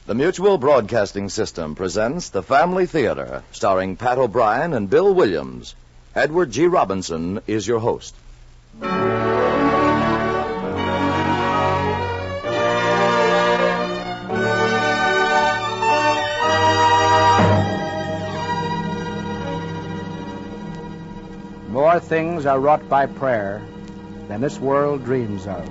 The Mutual Broadcasting System presents The Family Theater, starring Pat O'Brien and Bill Williams. Edward G. Robinson is your host. More things are wrought by prayer than this world dreams of.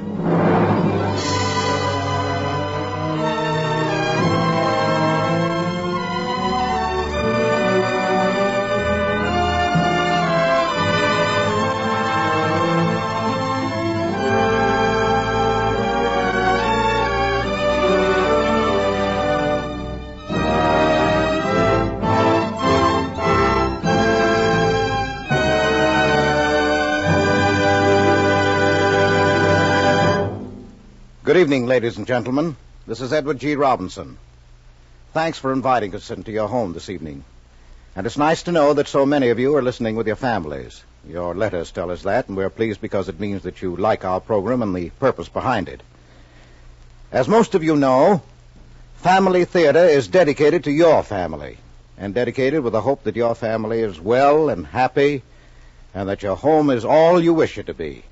Good evening, ladies and gentlemen. This is Edward G. Robinson. Thanks for inviting us into your home this evening. And it's nice to know that so many of you are listening with your families. Your letters tell us that, and we're pleased because it means that you like our program and the purpose behind it. As most of you know, Family Theater is dedicated to your family, and dedicated with the hope that your family is well and happy, and that your home is all you wish it to be.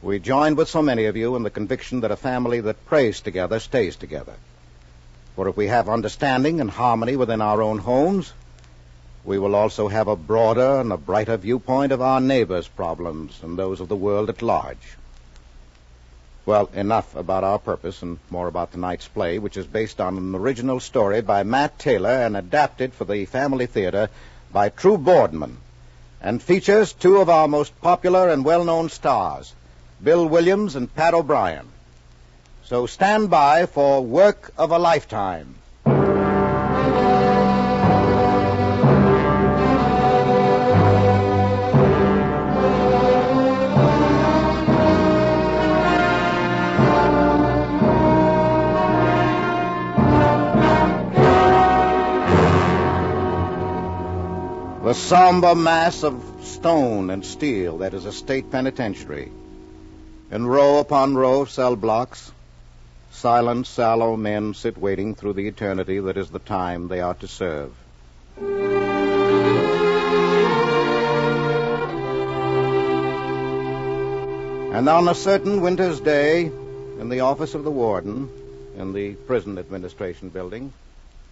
We join with so many of you in the conviction that a family that prays together stays together. For if we have understanding and harmony within our own homes, we will also have a broader and a brighter viewpoint of our neighbors' problems and those of the world at large. Well, enough about our purpose and more about tonight's play, which is based on an original story by Matt Taylor and adapted for the Family Theater by True Boardman, and features two of our most popular and well-known stars, Bill Williams and Pat O'Brien. So stand by for Work of a Lifetime. The somber mass of stone and steel that is a state penitentiary. In row upon row of cell blocks, silent, sallow men sit waiting through the eternity that is the time they are to serve. And on a certain winter's day, in the office of the warden, in the prison administration building...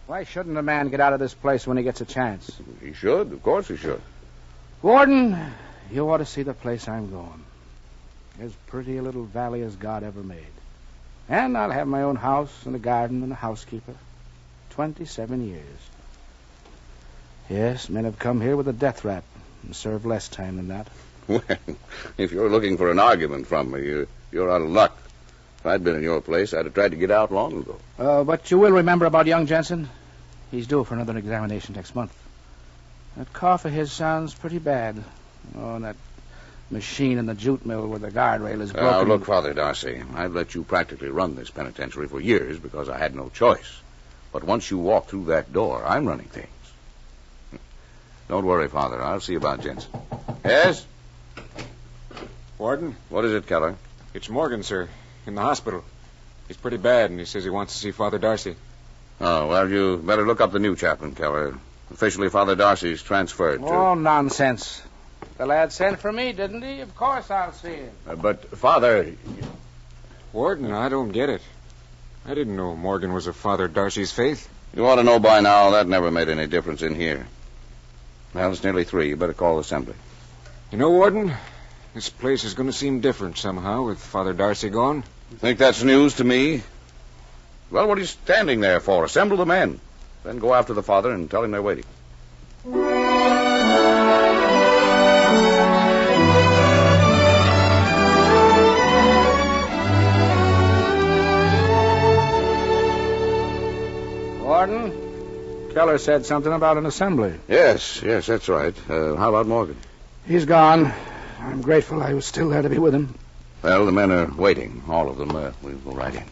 Why shouldn't a man get out of this place when he gets a chance? He should. Of course he should. Warden, you ought to see the place I'm going. As pretty a little valley as God ever made. And I'll have my own house and a garden and a housekeeper. 27 years. Yes, men have come here with a death rap and served less time than that. Well, if you're looking for an argument from me, you're out of luck. If I'd been in your place, I'd have tried to get out long ago. But you will remember about young Jensen? He's due for another examination next month. That cough of his sounds pretty bad. Oh, and that machine in the jute mill where the guardrail is broken. Look, Father Darcy, I've let you practically run this penitentiary for years because I had no choice. But once you walk through that door, I'm running things. Don't worry, Father. I'll see about Jensen. Yes? Warden? What is it, Keller? It's Morgan, sir, in the hospital. He's pretty bad, and he says he wants to see Father Darcy. Oh, well, you better look up the new chaplain, Keller. Officially, Father Darcy's transferred to... Oh, nonsense. The lad sent for me, didn't he? Of course I'll see him. But, Father... Warden, I don't get it. I didn't know Morgan was of Father Darcy's faith. You ought to know by now that never made any difference in here. Well, it's nearly 3. You better call assembly. You know, Warden, this place is going to seem different somehow with Father Darcy gone. Think that's news to me? Well, what are you standing there for? Assemble the men. Then go after the father and tell him they're waiting. Warden, Keller said something about an assembly. Yes, that's right. How about Morgan? He's gone. I'm grateful I was still there to be with him. Well, the men are waiting, all of them. We'll go right in.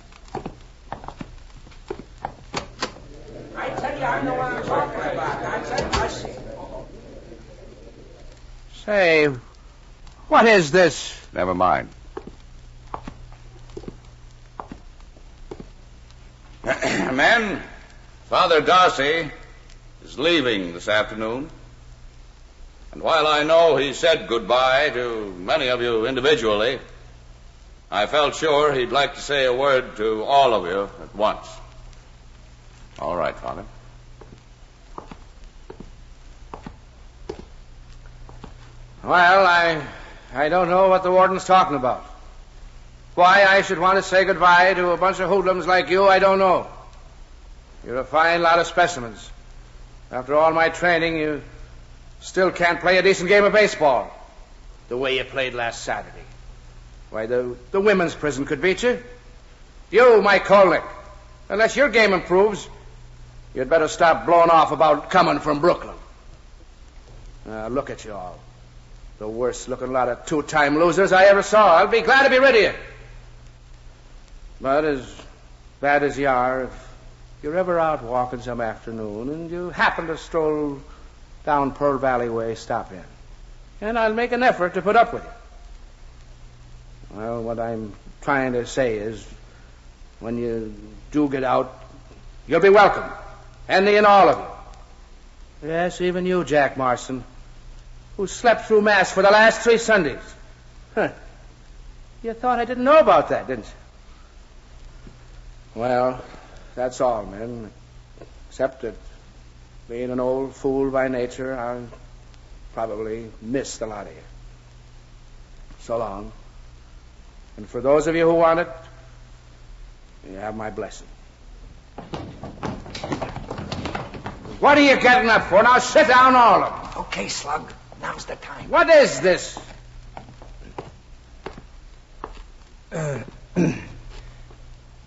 I tell you, I know what I'm talking about. I see. Say, what is this? Never mind. Men, Father Darcy is leaving this afternoon. And while I know he said goodbye to many of you individually, I felt sure he'd like to say a word to all of you at once. All right, Father. Well, I don't know what the warden's talking about. Why I should want to say goodbye to a bunch of hoodlums like you, I don't know. You're a fine lot of specimens. After all my training, you still can't play a decent game of baseball the way you played last Saturday. Why, the women's prison could beat you. You, Mike Kolnick, unless your game improves, you'd better stop blowing off about coming from Brooklyn. Now, look at you all. The worst-looking lot of two-time losers I ever saw. I'll be glad to be rid of you. But as bad as you are, if you're ever out walking some afternoon and you happen to stroll down Pearl Valley Way, stop in. And I'll make an effort to put up with you. Well, what I'm trying to say is, when you do get out, you'll be welcome. Any and all of you. Yes, even you, Jack Marston, who slept through Mass for the last 3 Sundays. Huh. You thought I didn't know about that, didn't you? Well, that's all, men. Except that, being an old fool by nature, I'll probably miss the lot of you. So long. And for those of you who want it, you have my blessing. What are you getting up for? Now sit down, all of them. Okay, Slug. Now's the time. What is this?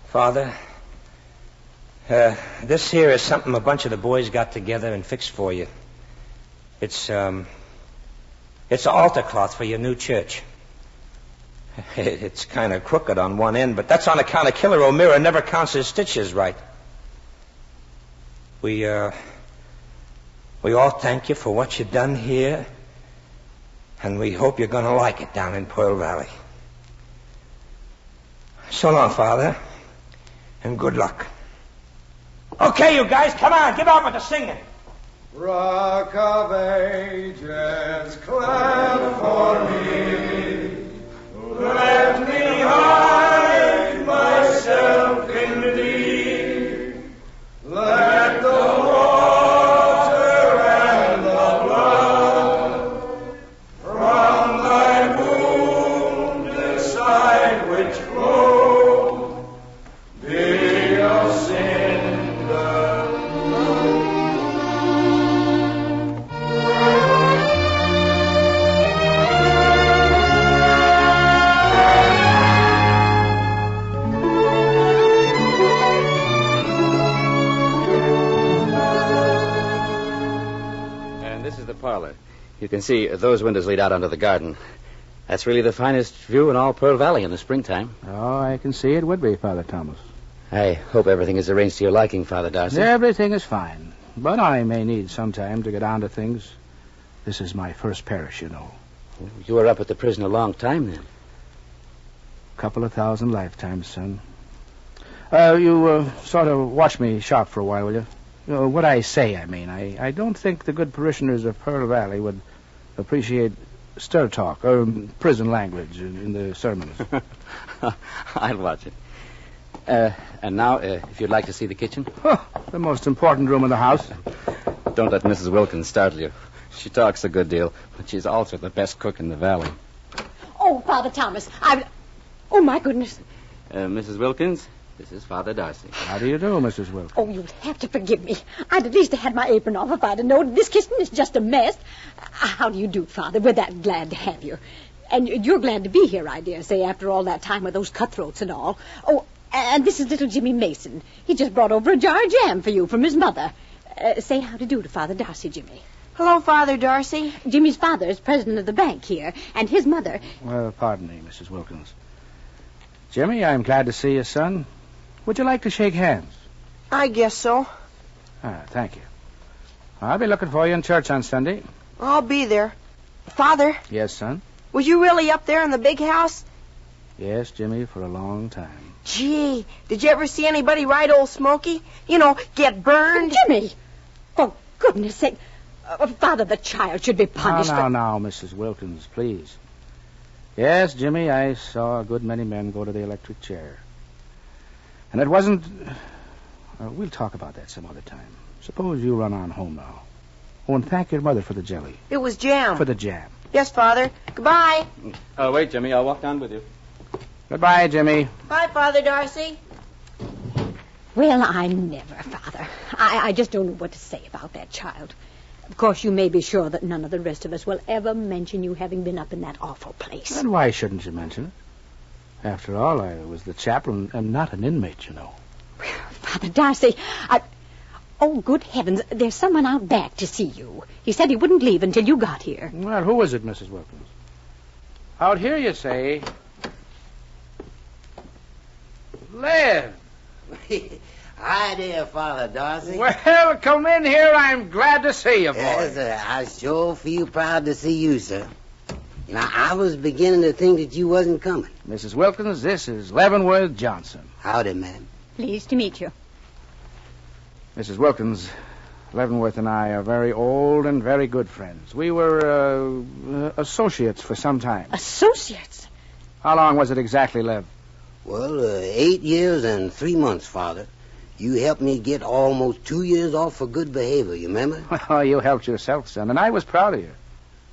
Father, this here is something a bunch of the boys got together and fixed for you. It's an altar cloth for your new church. It's kind of crooked on one end, but that's on account of Killer O'Meara never counts his stitches right. We all thank you for what you've done here, and we hope you're going to like it down in Pearl Valley. So long, Father, and good luck. Okay, you guys, come on, get on with the singing. Rock of Ages, clap for me. Let me hide myself in thee. Let the water and the blood from thy wound decide which flow be of sin done. Parlor. You can see those windows lead out onto the garden. That's really the finest view in all Pearl Valley in the springtime. Oh, I can see it would be, Father Thomas. I hope everything is arranged to your liking, Father Darcy. Everything is fine, but I may need some time to get on to things. This is my first parish, you know. You were up at the prison a long time, then. Couple of thousand lifetimes, son. You sort of watch me shop for a while, will you? What I say, I mean. I don't think the good parishioners of Pearl Valley would appreciate stir talk or prison language in the sermons. I'll watch it. And now, if you'd like to see the kitchen. Oh, the most important room in the house. Don't let Mrs. Wilkins startle you. She talks a good deal, but she's also the best cook in the valley. Oh, Father Thomas, Oh, my goodness. Mrs. Wilkins, this is Father Darcy. How do you do, Mrs. Wilkins? Oh, you'll have to forgive me. I'd at least have had my apron off if I'd have known this kitchen is just a mess. How do you do, Father? We're that glad to have you. And you're glad to be here, I dare say, after all that time with those cutthroats and all. Oh, and this is little Jimmy Mason. He just brought over a jar of jam for you from his mother. Say how to do to Father Darcy, Jimmy. Hello, Father Darcy. Jimmy's father is president of the bank here, and his mother... Well, pardon me, Mrs. Wilkins. Jimmy, I'm glad to see you, son. Would you like to shake hands? I guess so. Thank you. I'll be looking for you in church on Sunday. I'll be there. Father? Yes, son? Was you really up there in the big house? Yes, Jimmy, for a long time. Gee, did you ever see anybody ride old Smokey? You know, get burned? Jimmy! For goodness sake. Father, the child should be punished. Now, Mrs. Wilkins, please. Yes, Jimmy, I saw a good many men go to the electric chair. And it wasn't... we'll talk about that some other time. Suppose you run on home now. Oh, and thank your mother for the jelly. It was jam. For the jam. Yes, Father. Goodbye. Wait, Jimmy. I'll walk down with you. Goodbye, Jimmy. Bye, Father Darcy. Well, I never, Father. I just don't know what to say about that child. Of course, you may be sure that none of the rest of us will ever mention you having been up in that awful place. And why shouldn't you mention it? After all, I was the chaplain and not an inmate, you know. Father Darcy, Oh, good heavens, there's someone out back to see you. He said he wouldn't leave until you got here. Well, who is it, Mrs. Wilkins? Out here, you say? Liv! Hi there, Father Darcy. Well, come in here. I'm glad to see you, boy. Yes, sir. I sure feel proud to see you, sir. You know, I was beginning to think that you wasn't coming. Mrs. Wilkins, this is Leavenworth Johnson. Howdy, ma'am. Pleased to meet you. Mrs. Wilkins, Leavenworth and I are very old and very good friends. We were associates for some time. Associates? How long was it exactly, Lev? Well, 8 years and 3 months, Father. You helped me get almost 2 years off for good behavior, you remember? Well, you helped yourself, son, and I was proud of you.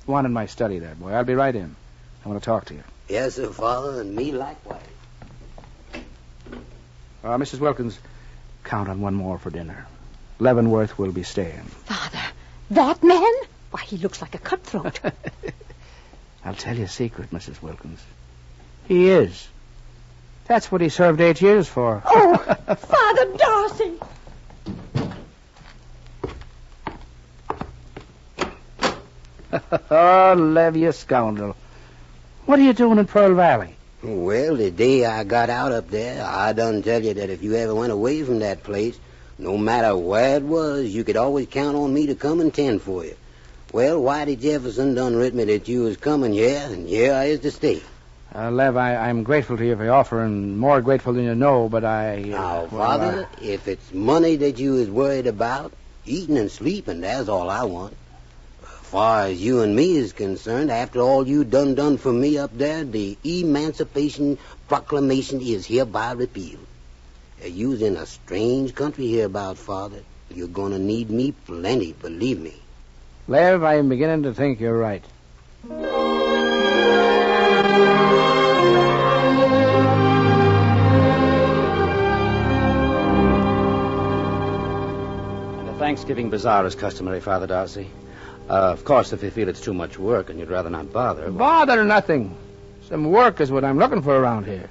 Go on in my study there, boy. I'll be right in. I want to talk to you. Yes, sir, Father, and me likewise. Mrs. Wilkins, count on one more for dinner. Leavenworth will be staying. Father, that man? Why, he looks like a cutthroat. I'll tell you a secret, Mrs. Wilkins. He is. That's what he served 8 years for. Oh, Father Darcy! Oh, Lev, you scoundrel. What are you doing in Pearl Valley? Well, the day I got out up there, I done tell you that if you ever went away from that place, no matter where it was, you could always count on me to come and tend for you. Well, Whitey Jefferson done writ me that you was coming here, and here I is to stay. Lev, I'm grateful to you for your offer, and more grateful than you know, but Now, Father, if it's money that you is worried about, eating and sleeping, that's all I want. As far as you and me is concerned, after all you done for me up there, the Emancipation Proclamation is hereby repealed. You's in a strange country hereabout, Father. You're going to need me plenty, believe me. Lev, I'm beginning to think you're right. The Thanksgiving bazaar is customary, Father Darcy. Of course, if you feel it's too much work and you'd rather not bother... well... Bother nothing. Some work is what I'm looking for around here.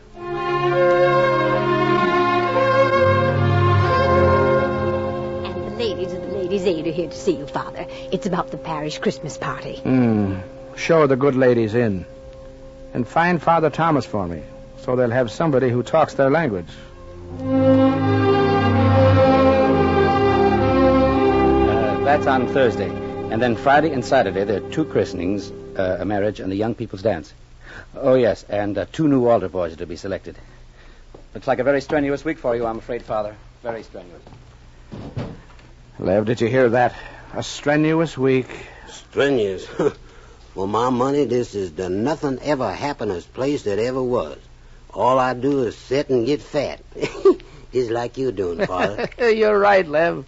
Ladies' Aid are here to see you, Father. It's about the parish Christmas party. Show the good ladies in. And find Father Thomas for me, so they'll have somebody who talks their language. That's on Thursday. And then Friday and Saturday, there are 2 christenings, a marriage, and a young people's dance. Oh, yes, and 2 new altar boys are to be selected. Looks like a very strenuous week for you, I'm afraid, Father. Very strenuous. Lev, did you hear that? A strenuous week. Strenuous? For my money, this is the nothing ever happenest place that ever was. All I do is sit and get fat. Just like you're doing, Father. You're right, Lev.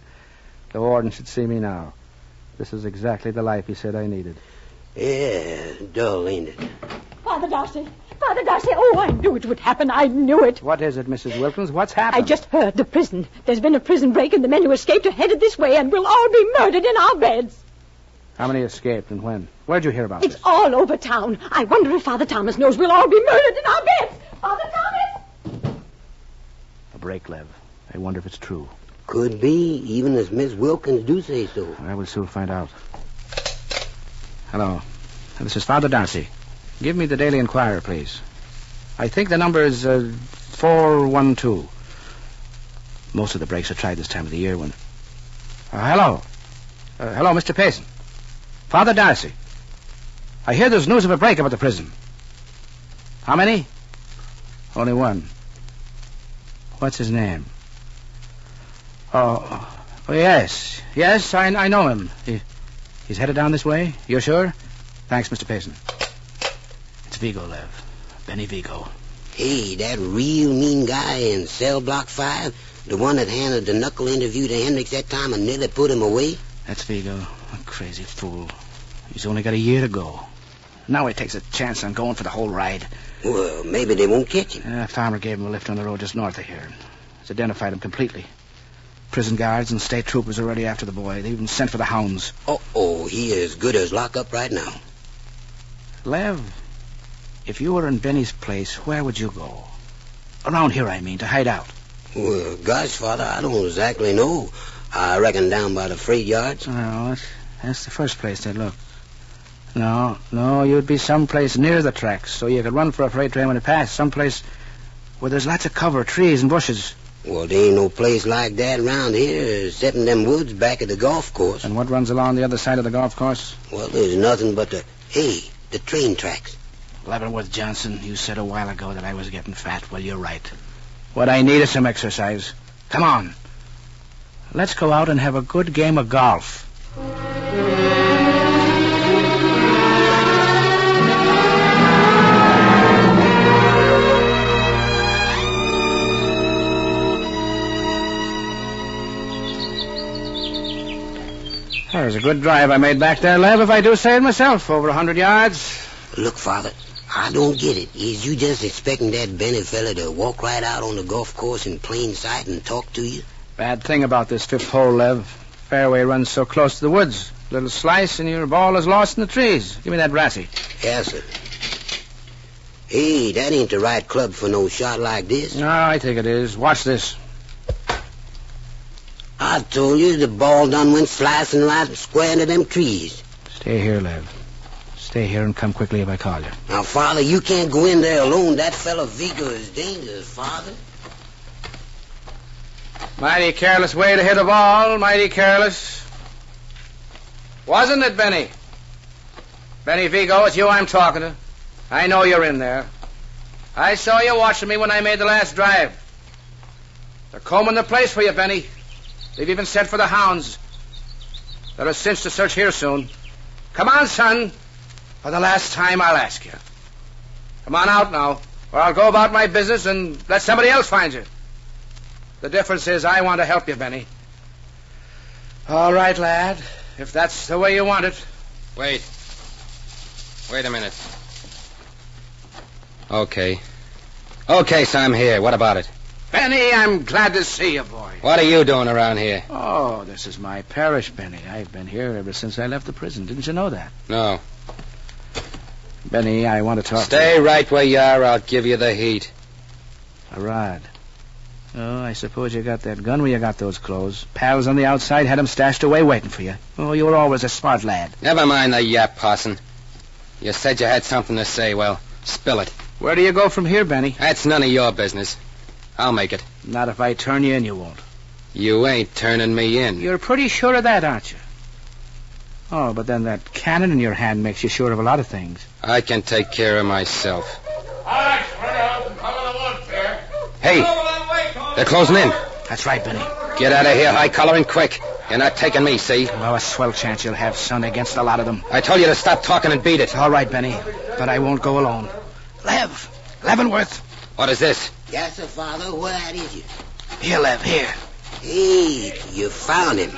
The warden should see me now. This is exactly the life he said I needed. Yeah, dull, ain't it? Father Darcy! Father Darcy! Oh, I knew it would happen. I knew it. What is it, Mrs. Wilkins? What's happened? I just heard the prison. There's been a prison break, and the men who escaped are headed this way, and we'll all be murdered in our beds. How many escaped and when? Where'd you hear about It's this? all over town. I wonder if Father Thomas knows we'll all be murdered in our beds. Father Thomas! A break, Lev. I wonder if it's true. Could be, even as Miss Wilkins do say so. I will soon find out. Hello. This is Father Darcy. Give me the Daily Enquirer, please. I think the number is 412. Most of the breaks are tried this time of the year when... hello. Hello, Mr. Peyton. Father Darcy. I hear there's news of a break up at the prison. How many? Only one. What's his name? Oh, yes. Yes, I know him. He's headed down this way? You're sure? Thanks, Mr. Payson. It's Vigo, Lev. Benny Vigo. Hey, that real mean guy in cell block 5, the one that handed the knuckle interview to Hendricks that time and nearly put him away? That's Vigo, a crazy fool. He's only got a year to go. Now he takes a chance on going for the whole ride. Well, maybe they won't catch him. A farmer gave him a lift on the road just north of here. He's identified him completely. Prison guards and state troopers are already after the boy. They even sent for the hounds. Oh, he is good as locked up right now. Lev, if you were in Benny's place, where would you go? Around here, I mean, to hide out. Well, gosh, Father, I don't exactly know. I reckon down by the freight yards. Well, that's the first place they'd look. No, you'd be someplace near the tracks, so you could run for a freight train when it passed. Someplace where there's lots of cover, trees and bushes. Well, there ain't no place like that around here, except in them woods back at the golf course. And what runs along the other side of the golf course? Well, there's nothing but the train tracks. Leavenworth Johnson, you said a while ago that I was getting fat. Well, you're right. What I need is some exercise. Come on. Let's go out and have a good game of golf. That was a good drive I made back there, Lev, if I do say it myself. Over 100 yards. Look, Father, I don't get it. Is you just expecting that Benny fella to walk right out on the golf course in plain sight and talk to you? Bad thing about this fifth hole, Lev. Fairway runs so close to the woods. Little slice and your ball is lost in the trees. Give me that brassy. Yes, sir. Hey, that ain't the right club for no shot like this. No, I think it is. Watch this. I told you the ball done went slicing right square into them trees. Stay here, Lev. Stay here and come quickly if I call you. Now, Father, you can't go in there alone. That fellow Vigo is dangerous, Father. Mighty careless way to hit a ball. Mighty careless. Wasn't it, Benny? Benny Vigo, it's you I'm talking to. I know you're in there. I saw you watching me when I made the last drive. They're combing the place for you, Benny. They've even sent for the hounds. They're a cinch to search here soon. Come on, son. For the last time, I'll ask you. Come on out now, or I'll go about my business and let somebody else find you. The difference is I want to help you, Benny. All right, lad, if that's the way you want it. Wait a minute. Okay, so I'm here. What about it? Benny, I'm glad to see you, boy. What are you doing around here? Oh, this is my parish, Benny. I've been here ever since I left the prison. Didn't you know that? No. Benny, I want to talk to you. Stay right where you are. I'll give you the heat. A rod. Oh, I suppose you got that gun where you got those clothes. Pals on the outside had them stashed away waiting for you. Oh, you were always a smart lad. Never mind the yap, Parson. You said you had something to say. Well, spill it. Where do you go from here, Benny? That's none of your business. I'll make it. Not if I turn you in, you won't. You ain't turning me in. You're pretty sure of that, aren't you? Oh, but then that cannon in your hand makes you sure of a lot of things. I can take care of myself. All right, spread out and cover the woods there. Hey, they're closing in. That's right, Benny. Get out of here, high collar, and quick. You're not taking me, see? Well, a swell chance you'll have, son, against a lot of them. I told you to stop talking and beat it. All right, Benny, but I won't go alone. Leavenworth. What is this? Yes, sir, Father. What is it? Here, Lev, here. Hey, you found him.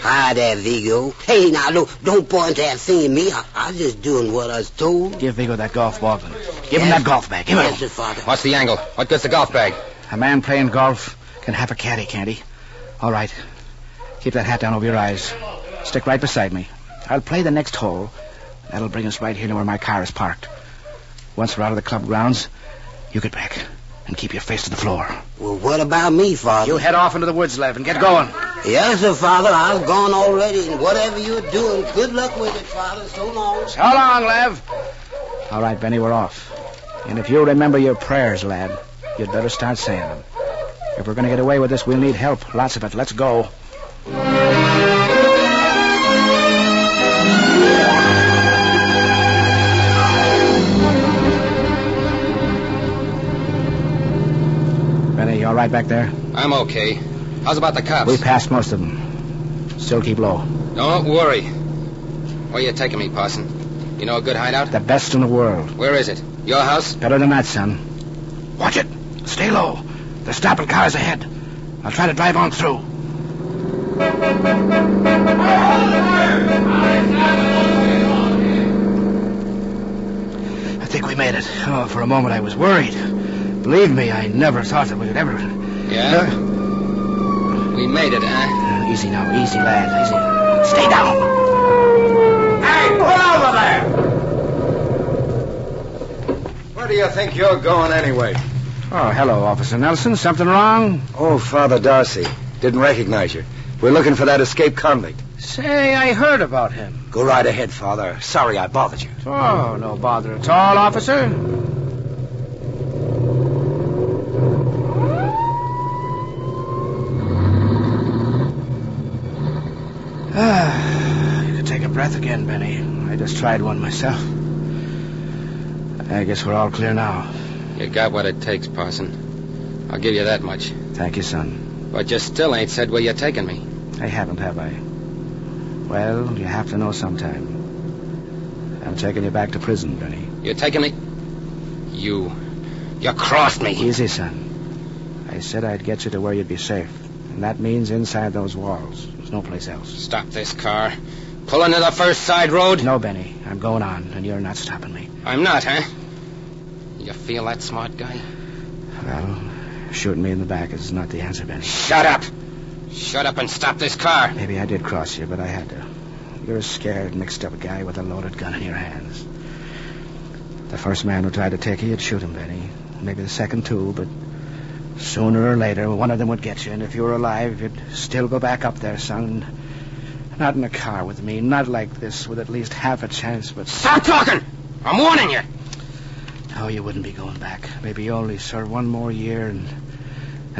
Hi there, Vigo. Hey, now, look, don't point that thing at me. I was just doing what I was told. Give Vigo that golf ball. Give him that golf bag. Give him. Yes, sir, Father. What's the angle? What good's the golf bag? A man playing golf can have a caddy, can't he? All right. Keep that hat down over your eyes. Stick right beside me. I'll play the next hole. That'll bring us right here to where my car is parked. Once we're out of the club grounds, you get back and keep your face to the floor. Well, what about me, Father? You head off into the woods, Lev, and get going. Yes, sir, Father. I've gone already, and whatever you're doing, good luck with it, Father. So long. So long, Lev. All right, Benny, we're off. And if you remember your prayers, lad, you'd better start saying them. If we're going to get away with this, we'll need help. Lots of it. Let's go. Benny, You all right back there? I'm okay. How's about the cops? We passed most of them. Still keep low. Don't worry. Where you taking me, Parson? You know a good hideout? The best in the world. Where is it? Your house? Better than that, son. Watch it. Stay low. They're stopping cars ahead. I'll try to drive on through. I think we made it. Oh, for a moment I was worried. Believe me, I never thought that we would ever... Yeah? We made it, huh? Easy now. Easy, lad. Easy. Stay down. Hey, pull over there! Where do you think you're going anyway? Oh, hello, Officer Nelson. Something wrong? Oh, Father Darcy. Didn't recognize you. We're looking for that escaped convict. Say, I heard about him. Go right ahead, Father. Sorry I bothered you. Oh, no bother at all, officer. You can take a breath again, Benny. I just tried one myself. I guess we're all clear now. You got what it takes, Parson. I'll give you that much. Thank you, son. But you still ain't said where you're taking me. I haven't, have I? Well, you have to know sometime. I'm taking you back to prison, Benny. You're taking me... You crossed me. Easy, son. I said I'd get you to where you'd be safe. And that means inside those walls. There's no place else. Stop this car. Pull into the first side road. No, Benny. I'm going on, and you're not stopping me. I'm not, huh? You feel that, smart guy? Well, shooting me in the back is not the answer, Benny. Shut up! Shut up and stop this car. Maybe I did cross you, but I had to. You're a scared, mixed-up guy with a loaded gun in your hands. The first man who tried to take you, you'd shoot him, Benny. Maybe the second, too, but sooner or later, one of them would get you, and if you were alive, you'd still go back up there, son. Not in a car with me, not like this, with at least half a chance, but... Stop talking! I'm warning you! No, you wouldn't be going back. Maybe you only serve one more year and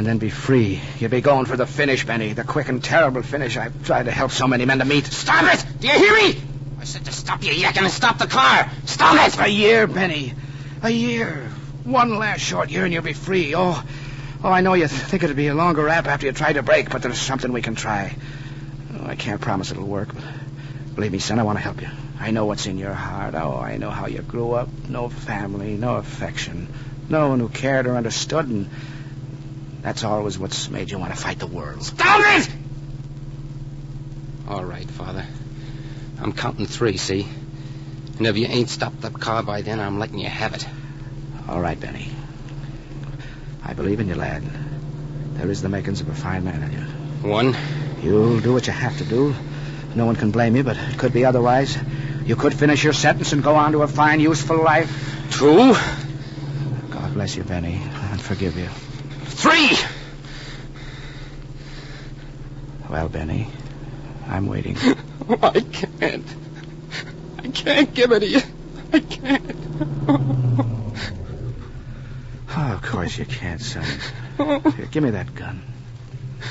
then be free. You'd be going for the finish, Benny. The quick and terrible finish I've tried to help so many men to meet. Stop it! Do you hear me? I said to stop you yakking and stop the car. Stop it! A year, Benny. A year. One last short year and you'll be free. Oh, I know you think it'd be a longer rap after you try to break, but there's something we can try. Oh, I can't promise it'll work, but believe me, son, I want to help you. I know what's in your heart. Oh, I know how you grew up. No family, no affection. No one who cared or understood, and that's always what's made you want to fight the world. Stop it! All right, Father. I'm counting 3, see? And if you ain't stopped that car by then, I'm letting you have it. All right, Benny. I believe in you, lad. There is the makings of a fine man in you. 1. You'll do what you have to do. No one can blame you, but it could be otherwise. You could finish your sentence and go on to a fine, useful life. 2. God bless you, Benny, and forgive you. 3. Well, Benny, I'm waiting. Oh, I can't. I can't give it to you. I can't. Oh, of course you can't, son. Here, give me that gun.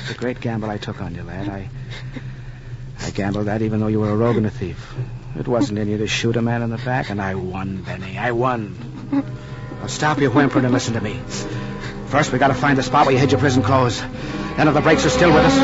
It's a great gamble I took on you, lad. I gambled that even though you were a rogue and a thief. It wasn't in you to shoot a man in the back, and I won, Benny. I won. Now stop your whimpering and listen to me. First, we got to find the spot where you hid your prison clothes. Then if the brakes are still with us...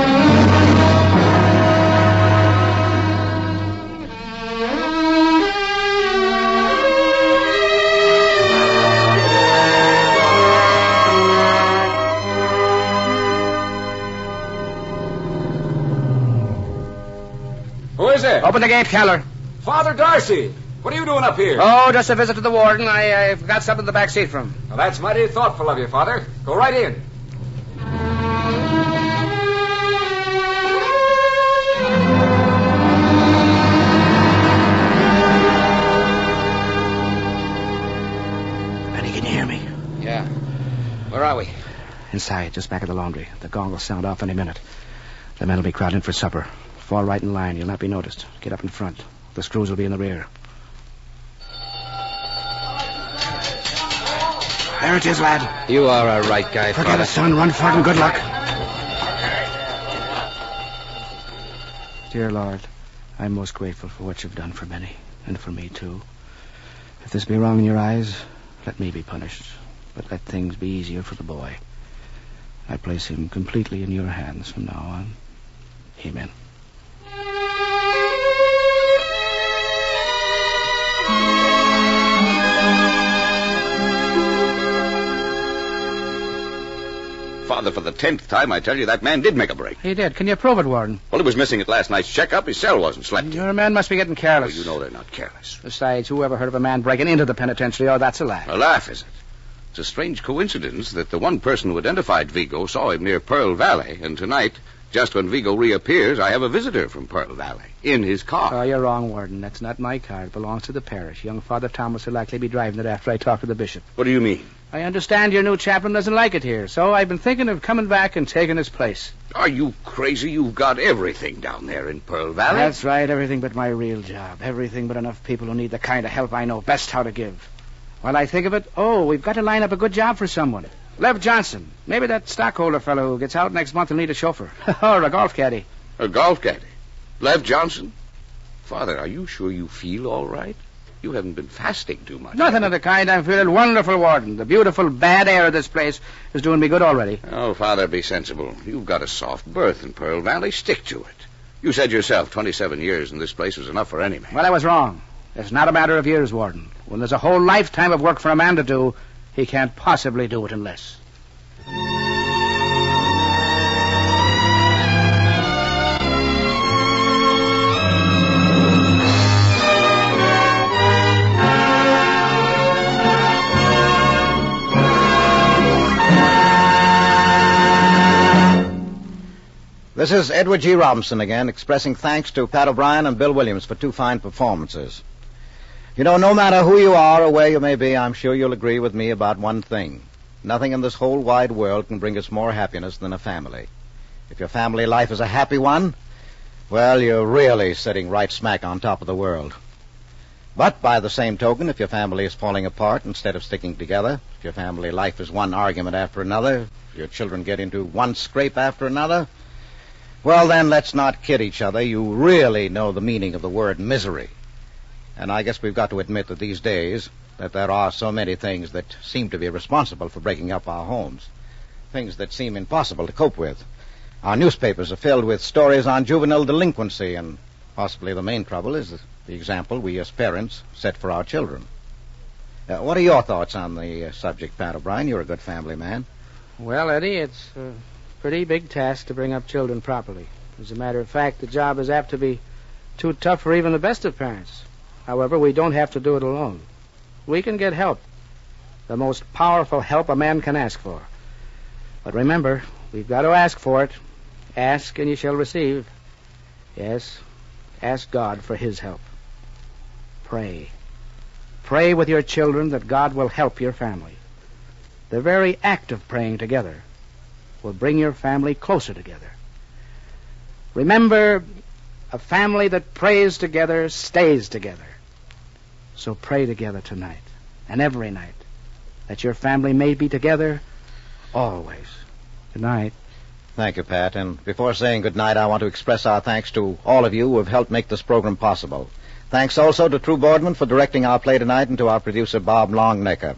Who is it? Open the gate, Keller. Father Darcy. What are you doing up here? Oh, just a visit to the warden. I've got something in the back seat for him. Well, that's mighty thoughtful of you, Father. Go right in. Benny, can you hear me? Yeah. Where are we? Inside, just back of the laundry. The gong will sound off any minute. The men will be crowding for supper. Fall right in line. You'll not be noticed. Get up in front. The screws will be in the rear. There it is, lad. You are a right guy, Forget Father. it, son. Run for it and good luck. Dear Lord, I'm most grateful for what you've done for Benny, and for me, too. If this be wrong in your eyes, let me be punished. But let things be easier for the boy. I place him completely in your hands from now on. Amen. Father, for the 10th time, I tell you, that man did make a break. He did. Can you prove it, Warden? Well, he was missing at last night's checkup. His cell wasn't slept in. Your men must be getting careless. Well, you know they're not careless. Besides, who ever heard of a man breaking into the penitentiary? Oh, that's a laugh. A laugh, is it? It's a strange coincidence that the one person who identified Vigo saw him near Pearl Valley, and tonight, just when Vigo reappears, I have a visitor from Pearl Valley in his car. Oh, you're wrong, Warden. That's not my car. It belongs to the parish. Young Father Thomas will likely be driving it after I talk to the bishop. What do you mean? I understand your new chaplain doesn't like it here, so I've been thinking of coming back and taking his place. Are you crazy? You've got everything down there in Pearl Valley. That's right, everything but my real job. Everything but enough people who need the kind of help I know best how to give. While I think of it, we've got to line up a good job for someone. Lev Johnson. Maybe that stockholder fellow who gets out next month will need a chauffeur. Or a golf caddy. A golf caddy? Lev Johnson? Father, are you sure you feel all right? You haven't been fasting too much. Nothing of the kind. I'm feeling wonderful, Warden. The beautiful bad air of this place is doing me good already. Oh, Father, be sensible. You've got a soft berth in Pearl Valley. Stick to it. You said yourself 27 years in this place was enough for any man. Well, I was wrong. It's not a matter of years, Warden. When there's a whole lifetime of work for a man to do, he can't possibly do it in less. This is Edward G. Robinson again, expressing thanks to Pat O'Brien and Bill Williams for 2 fine performances. You know, no matter who you are or where you may be, I'm sure you'll agree with me about one thing. Nothing in this whole wide world can bring us more happiness than a family. If your family life is a happy one, well, you're really sitting right smack on top of the world. But by the same token, if your family is falling apart instead of sticking together, if your family life is one argument after another, if your children get into one scrape after another, well, then let's not kid each other. You really know the meaning of the word misery. And I guess we've got to admit that these days that there are so many things that seem to be responsible for breaking up our homes, things that seem impossible to cope with. Our newspapers are filled with stories on juvenile delinquency, and possibly the main trouble is the example we as parents set for our children. What are your thoughts on the subject, Pat O'Brien? You're a good family man. Well, Eddie, it's a pretty big task to bring up children properly. As a matter of fact, the job is apt to be too tough for even the best of parents. However, we don't have to do it alone. We can get help. The most powerful help a man can ask for. But remember, we've got to ask for it. Ask and you shall receive. Yes, ask God for his help. Pray. Pray with your children that God will help your family. The very act of praying together will bring your family closer together. Remember, a family that prays together stays together. So pray together tonight and every night that your family may be together always. Good night. Thank you, Pat. And before saying good night, I want to express our thanks to all of you who have helped make this program possible. Thanks also to True Boardman for directing our play tonight and to our producer, Bob Longnecker.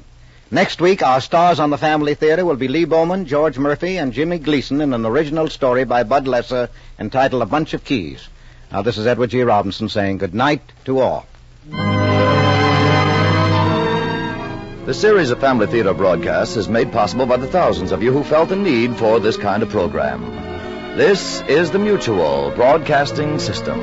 Next week, our stars on the Family Theater will be Lee Bowman, George Murphy, and Jimmy Gleason in an original story by Bud Lesser entitled A Bunch of Keys. Now, this is Edward G. Robinson saying good night to all. The series of Family Theater broadcasts is made possible by the thousands of you who felt the need for this kind of program. This is the Mutual Broadcasting System.